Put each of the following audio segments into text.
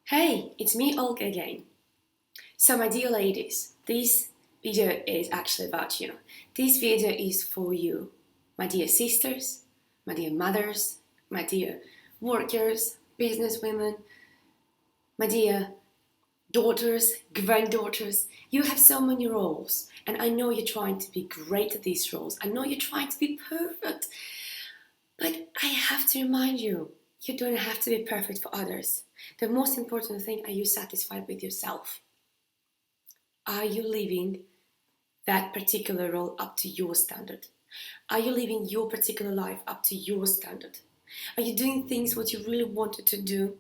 Hey, it's me Olga again. So my dear ladies, this video is actually about you. This video is for you, my dear sisters, my dear mothers, my dear workers, businesswomen, my dear daughters, granddaughters. You have so many roles, and I know you're trying to be great at these roles. I know you're trying to be perfect, but I have to remind you, you don't have to be perfect for others. The most important thing, are you satisfied with yourself? Are you living that particular role up to your standard? Are you living your particular life up to your standard? Are you doing things what you really wanted to do,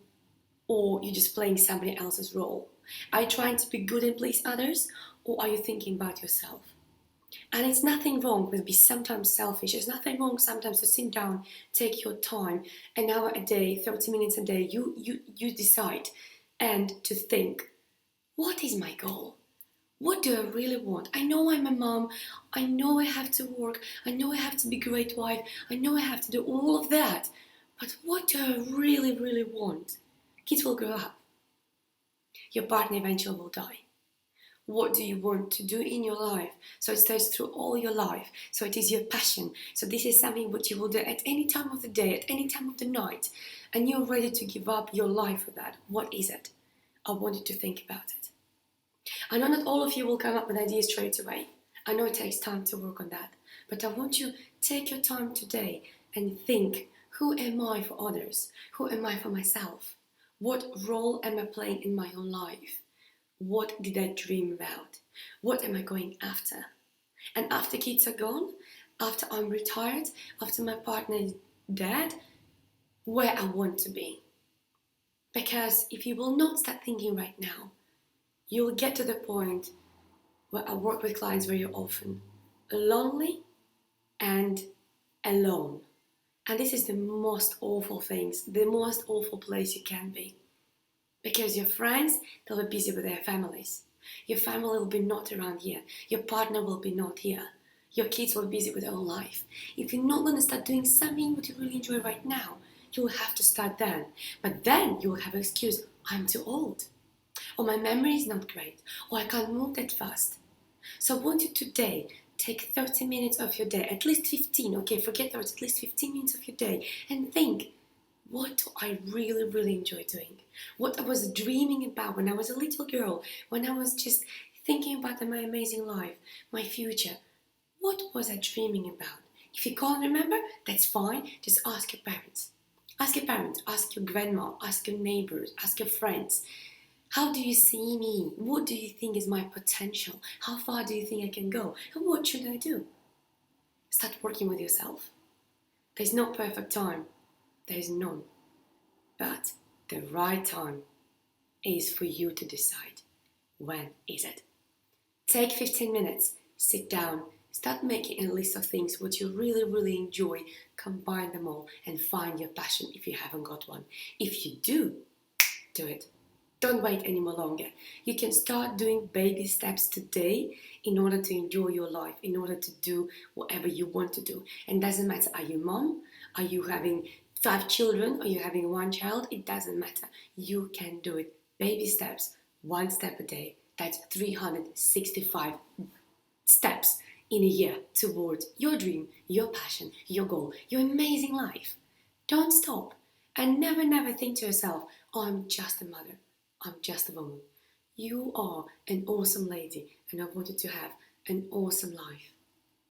or you're just playing somebody else's role? Are you trying to be good and please others, or are you thinking about yourself? And it's nothing wrong with being sometimes selfish. There's nothing wrong sometimes to sit down, take your time, an hour a day, 30 minutes a day, you decide, and to think, what is my goal? What do I really want? I know I'm a mom. I know I have to work. I know I have to be a great wife. I know I have to do all of that. But what do I really, really want? Kids will grow up. Your partner eventually will die. What do you want to do in your life? So it stays through all your life. So it is your passion. So this is something what you will do at any time of the day, at any time of the night. And you're ready to give up your life for that. What is it? I want you to think about it. I know not all of you will come up with ideas straight away. I know it takes time to work on that. But I want you to take your time today and think, who am I for others? Who am I for myself? What role am I playing in my own life? What did I dream about? What am I going after? And after kids are gone, after I'm retired, after my partner is dead, where I want to be. Because if you will not start thinking right now, you will get to the point where I work with clients very often, lonely and alone. And this is the most awful things, the most awful place you can be. Because your friends, they'll be busy with their families. Your family will be not around here. Your partner will be not here. Your kids will be busy with their own life. If you're not going to start doing something what you really enjoy right now, you will have to start then. But then you will have an excuse, I'm too old. Or my memory is not great. Or I can't move that fast. So I want you today, take 30 minutes of your day, at least 15, okay, forget 30, at least 15 minutes of your day, and think, what do I really, really enjoy doing? What I was dreaming about when I was a little girl, when I was just thinking about my amazing life, my future. What was I dreaming about? If you can't remember, that's fine, just ask your parents. Ask your parents, ask your grandma, ask your neighbors, ask your friends. How do you see me? What do you think is my potential? How far do you think I can go? And what should I do? Start working with yourself. There's no perfect time. There is none. But the right time is for you to decide. When is it? Take 15 minutes, sit down, start making a list of things what you really, really enjoy, combine them all, and find your passion if you haven't got one. If you do it. Don't wait any more longer. You can start doing baby steps today in order to enjoy your life, in order to do whatever you want to do. And it doesn't matter, are you mom? Are you having 5 children? Are you having 1 child? It doesn't matter. You can do it. Baby steps, 1 step a day. That's 365 steps in a year towards your dream, your passion, your goal, your amazing life. Don't stop. And never, never think to yourself, oh, I'm just a mother. I'm just a woman. You are an awesome lady, and I want you to have an awesome life.